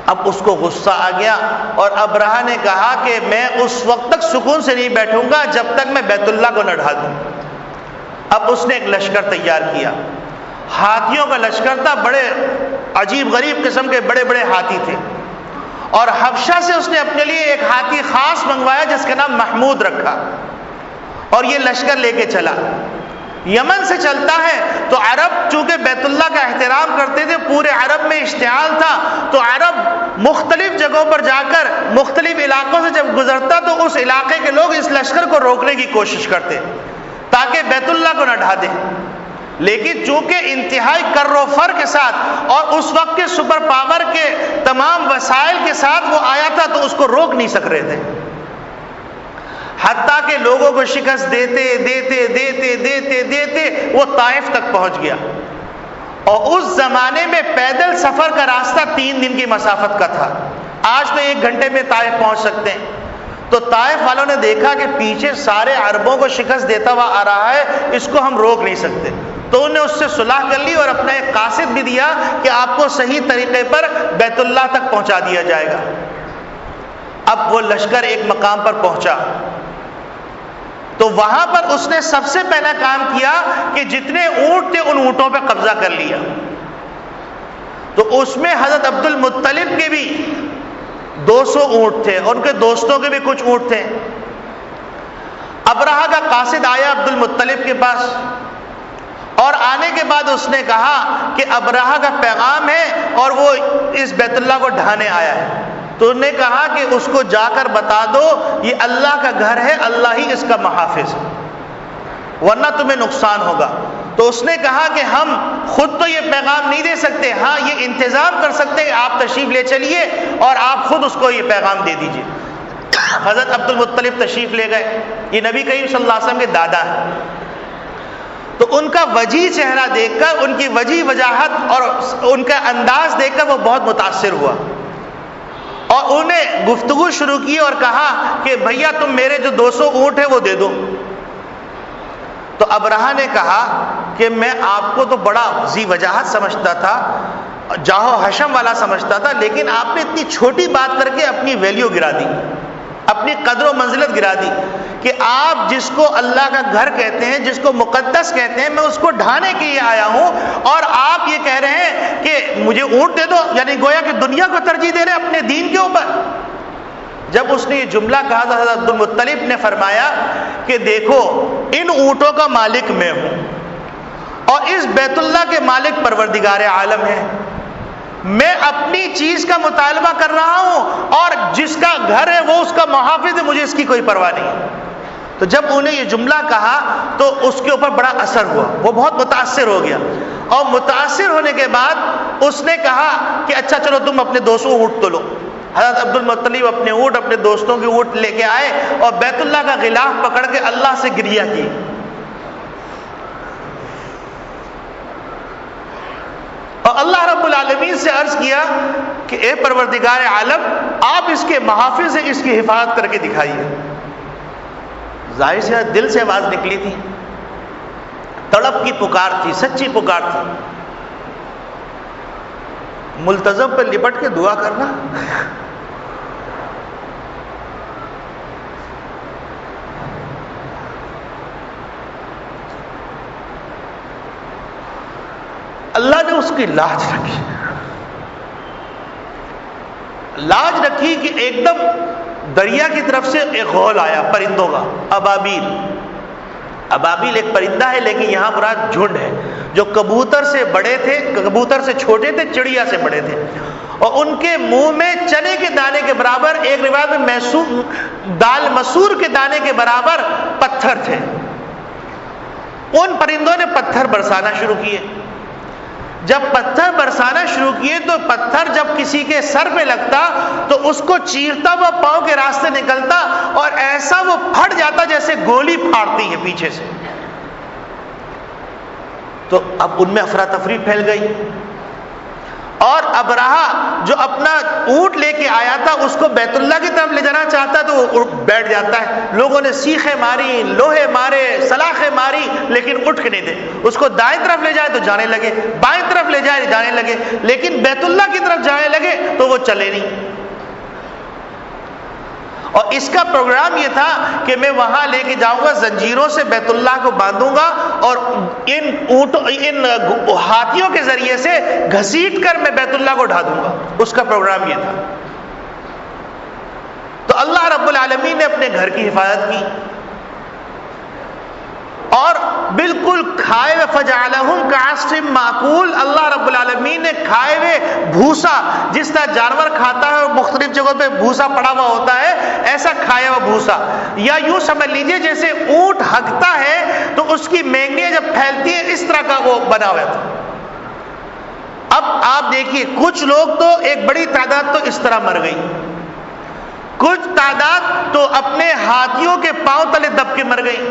اب اس کو غصہ آ گیا، اور ابرہہ نے کہا کہ میں اس وقت تک سکون سے نہیں بیٹھوں گا جب تک میں بیت اللہ کو نہ ڈھا دوں۔ اب اس نے ایک لشکر تیار کیا، ہاتھیوں کا لشکر تھا، بڑے عجیب غریب قسم کے بڑے بڑے ہاتھی تھے، اور حبشہ سے اس نے اپنے لیے ایک ہاتھی خاص منگوایا جس کا نام محمود رکھا، اور یہ لشکر لے کے چلا۔ یمن سے چلتا ہے تو عرب چونکہ بیت اللہ کا احترام کرتے تھے، پورے عرب میں اشتعال تھا، تو عرب مختلف جگہوں پر جا کر مختلف علاقوں سے جب گزرتا تو اس علاقے کے لوگ اس لشکر کو روکنے کی کوشش کرتے تاکہ بیت اللہ کو نہ ڈھا دیں، لیکن چونکہ انتہائی کر و فر کے ساتھ اور اس وقت کے سپر پاور کے تمام وسائل کے ساتھ وہ آیا تھا تو اس کو روک نہیں سک رہے تھے، حتیٰ کہ لوگوں کو شکست دیتے دیتے دیتے دیتے دیتے وہ طائف تک پہنچ گیا۔ اور اس زمانے میں پیدل سفر کا راستہ 3 دن کی مسافت کا تھا، آج تو 1 گھنٹے میں طائف پہنچ سکتے ہیں۔ تو طائف والوں نے دیکھا کہ پیچھے سارے عربوں کو شکست دیتا ہوا آ رہا ہے، اس کو ہم روک نہیں سکتے، تو انہوں نے اس سے صلح کر لی اور اپنا ایک قاصد بھی دیا کہ آپ کو صحیح طریقے پر بیت اللہ تک پہنچا دیا جائے گا۔ اب وہ لشکر ایک مقام پر پہنچا تو وہاں پر اس نے سب سے پہلا کام کیا کہ جتنے اونٹ تھے ان اونٹوں پہ قبضہ کر لیا۔ تو اس میں حضرت عبد المطلب کے بھی 200 اونٹ تھے، ان کے دوستوں کے بھی کچھ اونٹ تھے۔ ابرہہ کا قاصد آیا عبد المطلب کے پاس، اور آنے کے بعد اس نے کہا کہ ابرہہ کا پیغام ہے اور وہ اس بیت اللہ کو ڈھانے آیا ہے۔ تو انہوں نے کہا کہ اس کو جا کر بتا دو یہ اللہ کا گھر ہے، اللہ ہی اس کا محافظ ہے، ورنہ تمہیں نقصان ہوگا۔ تو اس نے کہا کہ ہم خود تو یہ پیغام نہیں دے سکتے، ہاں یہ انتظام کر سکتے ہیں، آپ تشریف لے چلیے اور آپ خود اس کو یہ پیغام دے دیجئے۔ حضرت عبد المطلب تشریف لے گئے، یہ نبی کریم صلی اللہ علیہ وسلم کے دادا ہیں۔ تو ان کا وجیح چہرہ دیکھ کر، ان کی وجیح وجاہت اور ان کا انداز دیکھ کر وہ بہت متاثر ہوا، اور انہیں گفتگو شروع کی اور کہا کہ بھیا تم میرے جو 200 اونٹ ہیں وہ دے دو۔ تو ابرہہ نے کہا کہ میں آپ کو تو بڑا ذی وجاہت سمجھتا تھا، جاہو حشم والا سمجھتا تھا، لیکن آپ نے اتنی چھوٹی بات کر کے اپنی ویلیو گرا دی، اپنی قدر و منزلت گرا دی کہ آپ جس کو اللہ کا گھر کہتے ہیں، جس کو مقدس کہتے ہیں، میں اس کو ڈھانے کے لیے آیا ہوں، اور آپ یہ کہہ رہے ہیں کہ مجھے اونٹ دے دو، یعنی گویا کہ دنیا کو ترجیح دے رہے ہیں اپنے دین کے اوپر۔ جب اس نے یہ جملہ کہا تو حضرت عبد المطلب نے فرمایا کہ دیکھو ان اونٹوں کا مالک میں ہوں، اور اس بیت اللہ کے مالک پروردگار عالم ہے، میں اپنی چیز کا مطالبہ کر رہا ہوں، اور جس کا گھر ہے وہ اس کا محافظ ہے، مجھے اس کی کوئی پرواہ نہیں۔ تو جب انہیں یہ جملہ کہا تو اس کے اوپر بڑا اثر ہوا، وہ بہت متاثر ہو گیا، اور متاثر ہونے کے بعد اس نے کہا کہ اچھا چلو تم اپنے دوستوں اونٹ تو لو۔ حضرت عبد المطلب اپنے اونٹ، اپنے دوستوں کے اونٹ لے کے آئے اور بیت اللہ کا غلاف پکڑ کے اللہ سے گریہ کی۔ اور اللہ رب العالمین سے عرض کیا کہ اے پروردگار عالم، آپ اس کے محافظ ہیں، اس کی حفاظت کر کے دکھائیے۔ ظاہر سے دل سے آواز نکلی تھی، تڑپ کی پکار تھی، سچی پکار تھی۔ ملتزم پر لپٹ کے دعا کرنا، اللہ نے اس کی لاج رکھی، لاج رکھی کہ ایک دم دریا کی طرف سے ایک غول آیا پرندوں کا، ابابیل۔ ابابیل ایک پرندہ ہے، لیکن یہاں مراد جھنڈ ہے، جو کبوتر سے بڑے تھے، کبوتر سے چھوٹے تھے، چڑیا سے بڑے تھے، اور ان کے منہ میں چنے کے دانے کے برابر، ایک روایت میں دال مسور کے دانے کے برابر پتھر تھے۔ ان پرندوں نے پتھر برسانا شروع کیے۔ جب پتھر برسانا شروع کیے تو پتھر جب کسی کے سر پہ لگتا تو اس کو چیرتا ہوا پاؤں کے راستے نکلتا اور ایسا وہ پھٹ جاتا جیسے گولی پھاڑتی ہے پیچھے سے۔ تو اب ان میں افراتفری پھیل گئی، اور ابرہہ جو اپنا اونٹ لے کے آیا تھا اس کو بیت اللہ کی طرف لے جانا چاہتا تو وہ بیٹھ جاتا ہے۔ لوگوں نے سیخیں ماری، لوہے مارے، سلاخیں ماری، لیکن اٹھ کے نہیں دے۔ اس کو دائیں طرف لے جائے تو جانے لگے، بائیں طرف لے جائے جانے لگے، لیکن بیت اللہ کی طرف جانے لگے تو وہ چلے نہیں۔ اور اس کا پروگرام یہ تھا کہ میں وہاں لے کے جاؤں گا، زنجیروں سے بیت اللہ کو باندھوں گا اور ان ہاتھیوں کے ذریعے سے گھسیٹ کر میں بیت اللہ کو ڈھا دوں گا۔ اس کا پروگرام یہ تھا۔ تو اللہ رب العالمین نے اپنے گھر کی حفاظت کی، اور بالکل کھائے ہوئے فجعلہم کعصف ماکول، اللہ رب العالمین نے کھائے ہوئے بھوسا، جس طرح جانور کھاتا ہے اور مختلف جگہوں پہ بھوسا پڑا ہوا ہوتا ہے، ایسا کھایا ہوا بھوسا، یا یوں سمجھ لیجئے جیسے اونٹ ہگتا ہے تو اس کی مینگنیاں جب پھیلتی ہیں اس طرح کا وہ بنا ہوا تھا۔ اب آپ دیکھیے کچھ لوگ تو ایک بڑی تعداد تو اس طرح مر گئی، کچھ تعداد تو اپنے ہاتھیوں کے پاؤں تلے دب کے مر گئی۔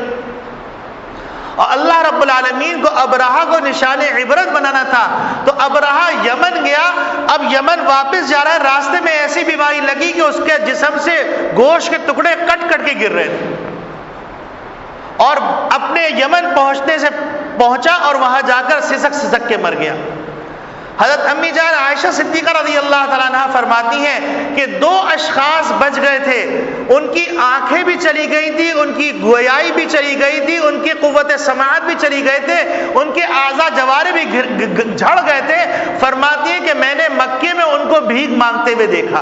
اور اللہ رب العالمین کو ابرہہ کو نشان عبرت بنانا تھا، تو ابرہہ یمن گیا، اب یمن واپس جا رہا ہے، راستے میں ایسی بیماری لگی کہ اس کے جسم سے گوشت کے ٹکڑے کٹ کٹ کے گر رہے تھے، اور اپنے یمن پہنچنے سے پہنچا اور وہاں جا کر سسک سسک کے مر گیا۔ حضرت امی جان عائشہ صدیقہ رضی اللہ تعالیٰ عنہ فرماتی ہیں کہ 2 اشخاص بچ گئے تھے، ان کی آنکھیں بھی چلی گئی تھی، ان کی گویائی بھی چلی گئی تھی، ان کی قوت سماعت بھی چلی گئے تھے، ان کے اعضاء جوارح بھی جھڑ گئے تھے۔ فرماتی ہیں کہ میں نے مکے میں ان کو بھیک مانگتے ہوئے دیکھا۔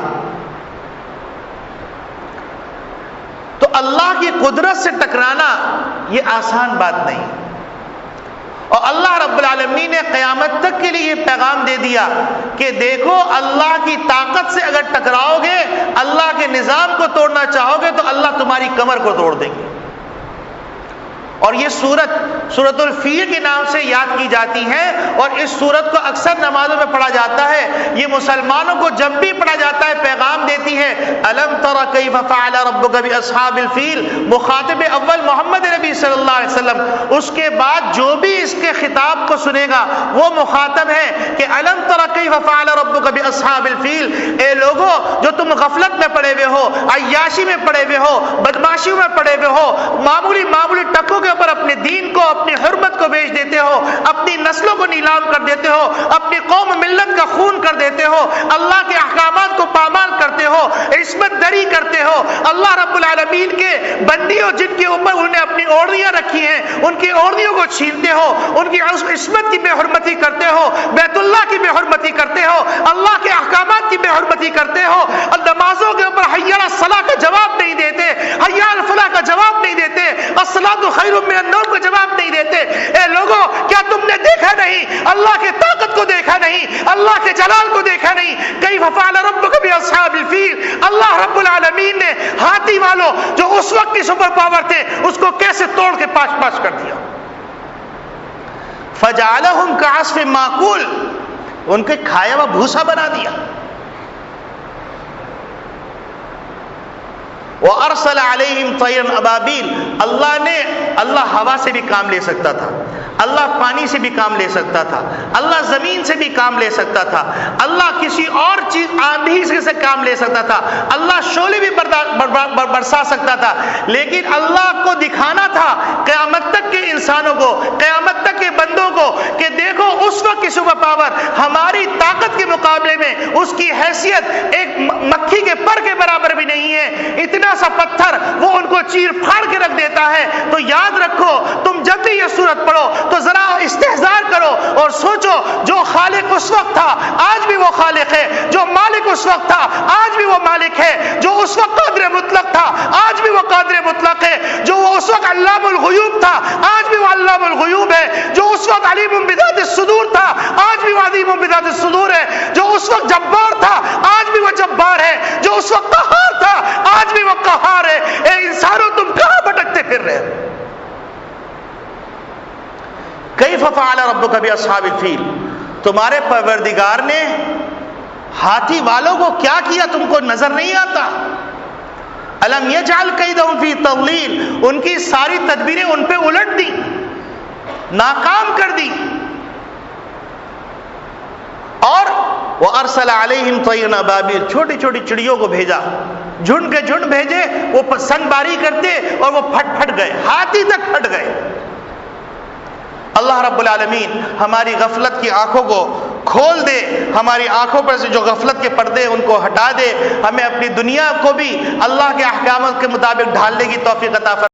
تو اللہ کی قدرت سے ٹکرانا یہ آسان بات نہیں، اور اللہ رب العالمین نے قیامت تک کے لیے یہ پیغام دے دیا کہ دیکھو اللہ کی طاقت سے اگر ٹکراؤ گے، اللہ کے نظام کو توڑنا چاہو گے تو اللہ تمہاری کمر کو توڑ دیں گے۔ اور یہ سورۃ الفیل کے نام سے یاد کی جاتی ہے، اور اس سورت کو اکثر نمازوں میں پڑھا جاتا ہے۔ یہ مسلمانوں کو جب بھی پڑھا جاتا ہے پیغام دیتی ہے، الم تر کیف فعل ربک باصحاب الفیل، مخاطب اول محمد نبی صلی اللہ علیہ وسلم۔ اس کے بعد جو بھی اس کے خطاب کو سنے گا وہ مخاطب ہے کہ الم تر کیف فعل ربک باصحاب الفیل، اے لوگو جو تم غفلت میں پڑے ہوئے ہو، عیاشی میں پڑے ہوئے ہو، بدماشی میں پڑے ہوئے ہو، معمولی ٹکوں کے اوپر اپنے دین کو، اپنی حرمت کو بیچ دیتے ہو، اپنی نسلوں کو نیلام کر دیتے ہو، اپنی قوم ملت کا خون کر دیتے ہو، اللہ کے احکامات کو پامال کرتے ہو، عصمت دری کرتے ہو، اللہ رب العالمین کے بندیوں جن کے اوپر انہوں نے اپنی اوڑھیاں رکھی ہیں ان کی اوڑھیوں کو چھینتے ہو، ان کی عصمت کی بے حرمتی کرتے ہو، بیت اللہ کی بے حرمتی کرتے ہو، اللہ کے احکامات کی بے حرمتی کرتے ہو، اور نمازوں کے اوپر حی علی الصلاۃ کا جواب نہیں دیتے، حی علی الفلاح کا جواب نہیں دیتے، الصلاۃ خیر من النوم کا جواب نہیں دیتے۔ اے لوگوں کیا تم نے دیکھا نہیں، اللہ کی طاقت کو دیکھا نہیں، اللہ کے جلال کو دیکھا نہیں؟ کیف فعل ربک باصحاب الفیل، اللہ رب العالمین نے ہاتھی والوں جو اس وقت کی سپر پاور تھے اس کو کیسے توڑ کے پاش پاش کر دیا. فجعلہم کعصف ماکول، ان کے کھایا ہوا بھوسا بنا دیا. وَأَرْسَلَ عَلَيْهِمْ طَيْرًا أَبَابِيلَ، اللہ ہوا سے بھی کام لے سکتا تھا، اللہ پانی سے بھی کام لے سکتا تھا، اللہ زمین سے بھی کام لے سکتا تھا، اللہ کسی اور چیز آندھی سے کام لے سکتا تھا، اللہ شعلے بھی برسا سکتا تھا، لیکن اللہ کو دکھانا تھا قیامت تک کے انسانوں کو، قیامت تک کے بندوں کو کہ دیکھو اس وقت کی سپر پاور ہماری طاقت کے مقابلے میں اس کی حیثیت ایک مکھی کے پر کے برابر بھی نہیں ہے. اتنا سا پتھر وہ ان کو چیر پھاڑ کے رکھ دیتا ہے. تو یاد رکھو تم جب بھی یہ سورت پڑھو تو ذرا استحضار کرو اور سوچو جو خالق اس وقت تھا آج بھی وہ خالق ہے، جو مالک اس وقت تھا آج بھی وہ مالک ہے، جو اس وقت قادر مطلق تھا آج بھی وہ قادر مطلق ہے، جو وہ اس وقت علام الغیوب تھا آج بھی وہ علام الغیوب ہے، جو اس وقت علیم بذات الصدور تھا آج بھی وہ عظیم بذات الصدور ہے، جو اس وقت جبار تھا آج بھی وہ جبار ہے، جو اس وقت قہار تھا آج بھی وہ قہار ہے. اے انسانوں تم کہاں بھٹکتے پھر رہے ہو؟ کیف فعل ربک باصحاب الفیل، تمہارے پروردگار نے ہاتھی والوں کو کیا کیا تم کو نظر نہیں آتا؟ الم یجعل کیدہم فی تضلیل، ان کی ساری تدبیریں ان پہ الٹ دی، ناکام کر دی. اور وَأَرْسَلَ عَلَيْهِمْ طَيْرًا أَبَابِيلَ، چھوٹی چھوٹی چڑیوں کو بھیجا، جھنڈ کے جھنڈ بھیجے، وہ سنگ باری کرتے اور وہ پھٹ گئے، ہاتھی تک پھٹ گئے. اللہ رب العالمین ہماری غفلت کی آنکھوں کو کھول دے، ہماری آنکھوں پر سے جو غفلت کے پردے ان کو ہٹا دے، ہمیں اپنی دنیا کو بھی اللہ کے احکامات کے مطابق ڈھالنے کی توفیق عطا فرمائے.